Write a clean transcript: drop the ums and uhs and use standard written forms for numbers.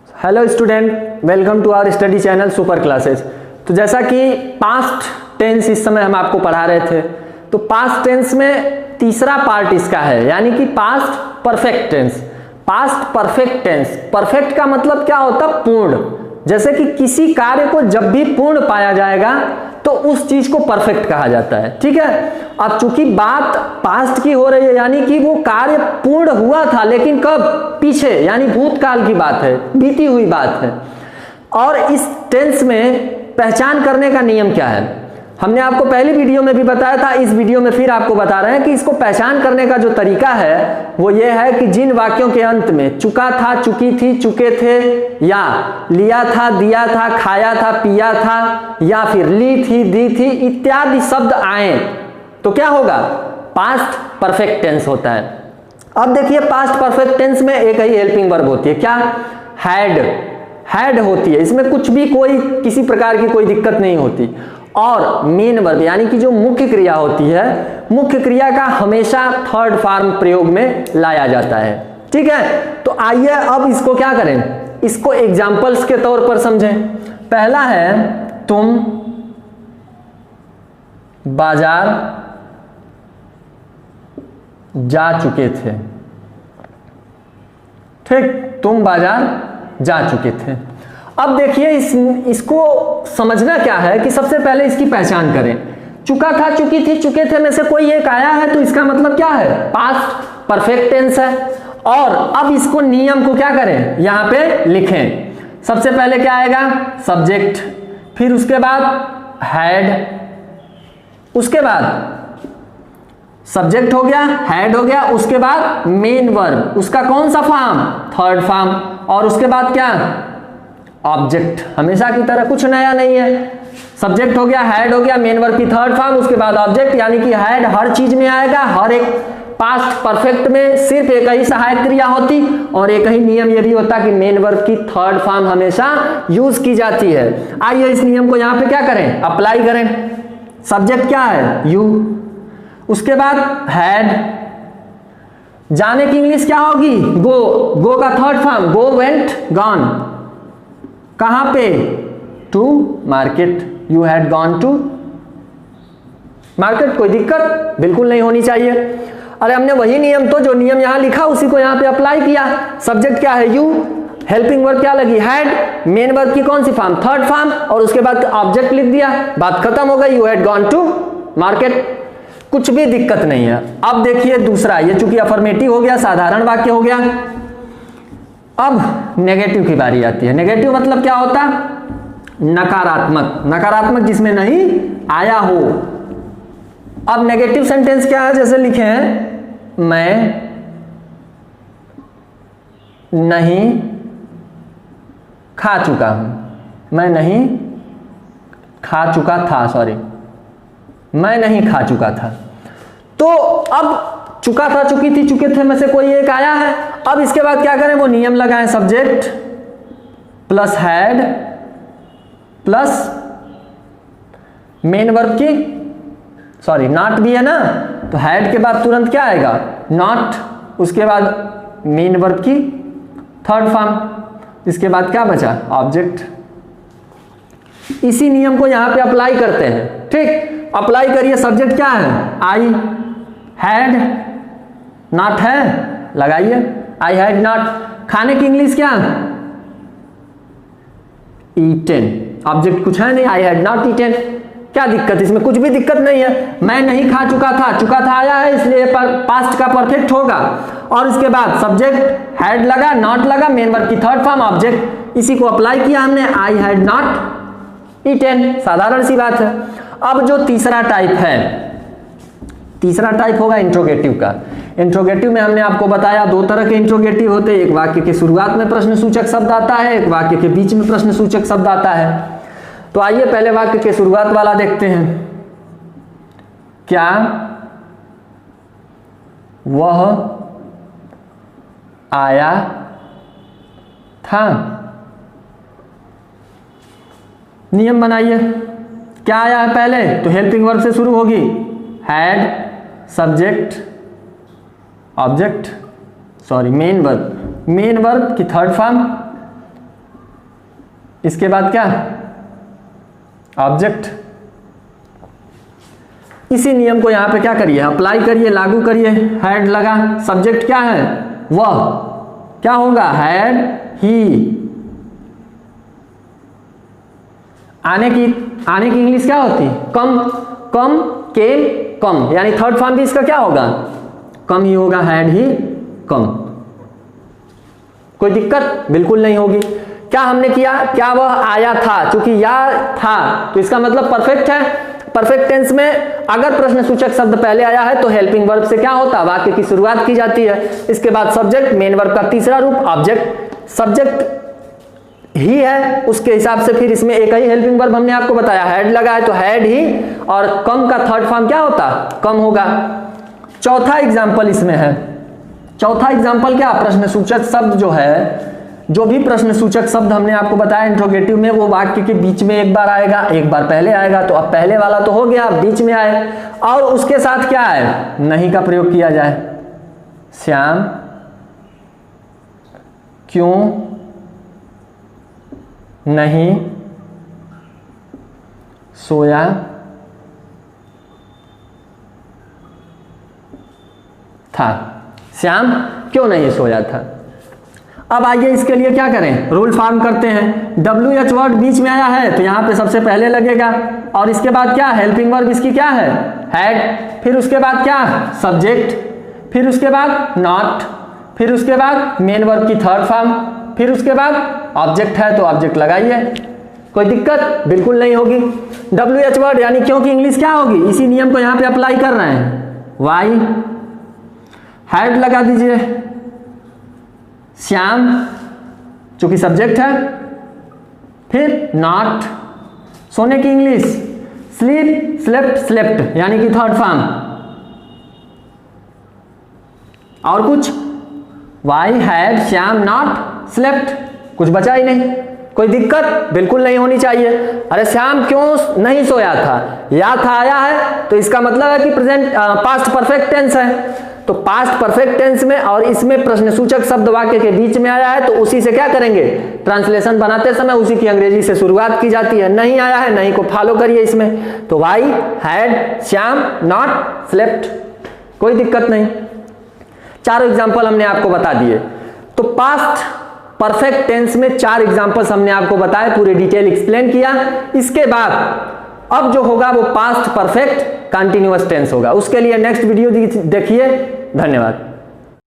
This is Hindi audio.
Hello student, welcome to our study channel Super Classes. तो जैसा कि पास्ट टेंस इस समय हम आपको पढ़ा रहे थे, तो पास्ट टेंस में तीसरा पार्ट इसका है, यानी कि past perfect tense. Past perfect tense, perfect का मतलब क्या होता है? पूर्ण। जैसे कि किसी कार्य को जब भी पूर्ण पाया जाएगा तो उस चीज को परफेक्ट कहा जाता है। ठीक है, अब चूंकि बात पास्ट की हो रही है, यानी कि वो कार्य पूर्ण हुआ था, लेकिन कब? पीछे, यानी भूतकाल की बात है, बीती हुई बात है। और इस टेंस में पहचान करने का नियम क्या है, हमने आपको पहली वीडियो में भी बताया था, इस वीडियो में फिर आपको बता रहे हैं कि इसको पहचान करने का जो तरीका है वो ये है कि जिन वाक्यों के अंत में चुका था, चुकी थी, चुके थे, या लिया था, दिया था, खाया था, पिया था, या फिर ली थी, दी थी इत्यादि शब्द आए तो क्या होगा? पास्ट परफेक्ट टेंस होता है। अब देखिए, पास्ट परफेक्ट टेंस में एक ही हेल्पिंग वर्ब होती है, क्या? हैड होती है। इसमें कुछ भी कोई किसी प्रकार की कोई दिक्कत नहीं होती। और मेन वर्ब यानी कि जो मुख्य क्रिया होती है, मुख्य क्रिया का हमेशा थर्ड फॉर्म प्रयोग में लाया जाता है। ठीक है, तो आइए अब इसको क्या करें, इसको एग्जाम्पल्स के तौर पर समझें। पहला है, तुम बाजार जा चुके थे। ठीक, तुम बाजार जा चुके थे। अब देखिए, इसको समझना क्या है कि सबसे पहले इसकी पहचान करें। चुका था, चुकी थी, चुके थे में से कोई एक आया है तो इसका मतलब क्या है? पास्ट परफेक्ट टेंस है। और अब इसको नियम को क्या करें, यहां पे लिखें। सबसे पहले क्या आएगा? सब्जेक्ट, फिर उसके बाद हैड, उसके बाद सब्जेक्ट हो गया, हैड हो गया, उसके बाद मेन वर्ब, उसका कौन सा फॉर्म? Third form. और उसके बाद क्या? ऑब्जेक्ट। हमेशा की तरह कुछ नया नहीं है। सब्जेक्ट हो गया, हैड हो गया, मेन वर्ब की थर्ड फॉर्म, उसके बाद ऑब्जेक्ट, यानी कि हैड हर चीज में आएगा। हर एक पास्ट परफेक्ट में सिर्फ एक ही सहायक क्रिया होती और एक ही नियम ये भी होता कि मेन वर्ब की थर्ड फॉर्म हमेशा यूज की जाती है। आइए इस नियम को यहां पे क्या करें, अप्लाई करें। सब्जेक्ट क्या है? यू, उसके बाद हैड, जाने की इंग्लिश क्या होगी? गो, गो का third form go, went, gone. कहां पे? To market, you had gone to market. कोई दिक्कत बिल्कुल नहीं होनी चाहिए। अरे हमने वही नियम, तो जो नियम यहां लिखा उसी को यहां पे अप्लाई किया। सब्जेक्ट क्या है? यू, हेल्पिंग वर्ब क्या लगी? हैड, मेन वर्ब की कौन सी फॉर्म? थर्ड फॉर्म, और उसके बाद ऑब्जेक्ट लिख दिया, बात खत्म हो गई। You had gone to market, कुछ भी दिक्कत नहीं है। अब देखिए दूसरा, ये चूंकि अफर्मेटिव हो गया, साधारण वाक्य हो गया। अब नेगेटिव की बारी आती है। नेगेटिव मतलब क्या होता? नकारात्मक, नकारात्मक जिसमें नहीं आया हो। अब नेगेटिव सेंटेंस क्या है? जैसे लिखे हैं, मैं नहीं खा चुका हूं। मैं नहीं खा चुका था, सॉरी, मैं नहीं खा चुका था। तो अब चुका था, चुकी थी, चुके थे में से कोई एक आया है। अब इसके बाद क्या करें? वो नियम लगाएं, subject plus had plus main verb की, सॉरी नॉट भी है ना, तो हैड के बाद तुरंत क्या आएगा? नॉट, उसके बाद मेन वर्ब की थर्ड फॉर्म, इसके बाद क्या बचा? ऑब्जेक्ट। इसी नियम को यहां पे अप्लाई करते हैं। ठीक, अप्लाई करिए। सब्जेक्ट क्या है? आई हैड, नॉट है, लगाइए आई हैड नॉट। खाने की इंग्लिश क्या? ईटेन। ऑब्जेक्ट कुछ है नहीं, आई हैड नॉट ईटेन। क्या दिक्कत? इसमें कुछ भी दिक्कत नहीं है। मैं नहीं खा चुका था, चुका था आया है, इसलिए पास्ट का परफेक्ट होगा। और इसके बाद सब्जेक्ट, हैड लगा, नॉट लगा, मेन वर्ब की थर्ड फॉर्म, ऑब्जेक्ट। इसी को अप्लाई किया हमने, आई हैड नॉट ईटेन। साधारण सी बात है। अब जो तीसरा टाइप है, तीसरा टाइप होगा इंट्रोगेटिव का। इंट्रोगेटिव में हमने आपको बताया दो तरह के इंट्रोगेटिव होते हैं। एक वाक्य के शुरुआत में प्रश्न सूचक शब्द आता है, एक वाक्य के बीच में प्रश्न सूचक शब्द आता है। तो आइए पहले वाक्य के शुरुआत वाला देखते हैं। क्या वह आया था? नियम बनाइए, क्या आया है पहले? तो हेल्पिंग वर्ब से शुरू होगी, had, subject, object, sorry main verb की थर्ड फॉर्म, इसके बाद क्या, ऑब्जेक्ट। इसी नियम को यहां पे क्या करिए, अप्लाई करिए, लागू करिए। हैड लगा, सब्जेक्ट क्या है, वह, क्या होगा, हैड ही। आने की इंग्लिश क्या होती, कम, कम, केम, कम, यानी थर्ड फॉर्म भी इसका क्या होगा, कम ही होगा, हैड ही कम। कोई दिक्कत बिल्कुल नहीं होगी। क्या हमने किया, क्या वह आया था, चूंकि या था तो इसका मतलब परफेक्ट है। परफेक्ट टेंस में अगर प्रश्नसूचक शब्द पहले आया है तो हेल्पिंग वर्ब से क्या होता है, वाक्य की शुरुआत की जाती है। इसके बाद सब्जेक्ट, मेन वर्ब का तीसरा रूप ऑब्जेक्ट। सब्जेक्ट ही है, उसके हिसाब से फिर इसमें एक ही हेल्पिंग वर्ब हमने आपको बताया, हैड लगा है तो हैड ही, और कम का थर्ड फॉर्म क्या होता, कम होगा। चौथा एग्जाम्पल इसमें है, चौथा एग्जाम्पल क्या, प्रश्नसूचक शब्द जो है, जो भी प्रश्नसूचक शब्द हमने आपको बताया इंट्रोगेटिव में, वो वाक्य के बीच में एक बार आएगा, एक बार पहले आएगा। तो अब पहले वाला तो हो गया, बीच में आए, और उसके साथ क्या है, नहीं का प्रयोग किया जाए। श्याम क्यों नहीं सोया था, श्याम क्यों नहीं सोया था। अब आइए इसके लिए क्या करें, रूल फॉर्म करते हैं। WH वर्ड बीच में आया है तो यहां पे सबसे पहले लगेगा, और इसके बाद क्या, हेल्पिंग वर्ब इसकी क्या है, हैड, फिर उसके बाद क्या, सब्जेक्ट, फिर उसके बाद नॉट, फिर उसके बाद मेन वर्ब की थर्ड फॉर्म, फिर उसके बाद ऑब्जेक्ट है तो ऑब्जेक्ट लगाइए। कोई दिक्कत बिल्कुल नहीं होगी। WH वर्ड यानी क्योंकि इंग्लिश क्या होगी, इसी नियम को यहां पे अप्लाई कर रहे हैं। वाई, हैड लगा दीजिए, श्याम चूंकि सब्जेक्ट है, फिर नॉट, सोने की इंग्लिश स्लीप, स्लेप्ट, स्लेप्ट यानी कि थर्ड फॉर्म, और कुछ, why, had, Shyam, not, slept, कुछ बचा ही नहीं। कोई दिक्कत बिल्कुल नहीं होनी चाहिए। अरे श्याम क्यों नहीं सोया था, या था आया है तो इसका मतलब है कि प्रेजेंट पास्ट परफेक्ट टेंस है। तो पास्ट परफेक्ट टेंस में और इसमें प्रश्नसूचक शब्द वाक्य के बीच में आया है तो उसी से क्या करेंगे, ट्रांसलेशन बनाते समय उसी की अंग्रेजी से शुरुआत की जाती है। नहीं आया है, नहीं को फॉलो करिए इसमें। तो why, had, Shyam, not, slept, कोई दिक्कत नहीं। चारों एग्जाम्पल हमने आपको बता दिए। तो पास्ट परफेक्ट टेंस में 4 एग्जाम्पल्स हमने आपको बताए, पूरे डिटेल एक्सप्लेन किया। इसके बाद अब जो होगा वो पास्ट परफेक्ट कंटिन्यूअस टेंस होगा। उसके लिए नेक्स्ट वीडियो देखिए। धन्यवाद।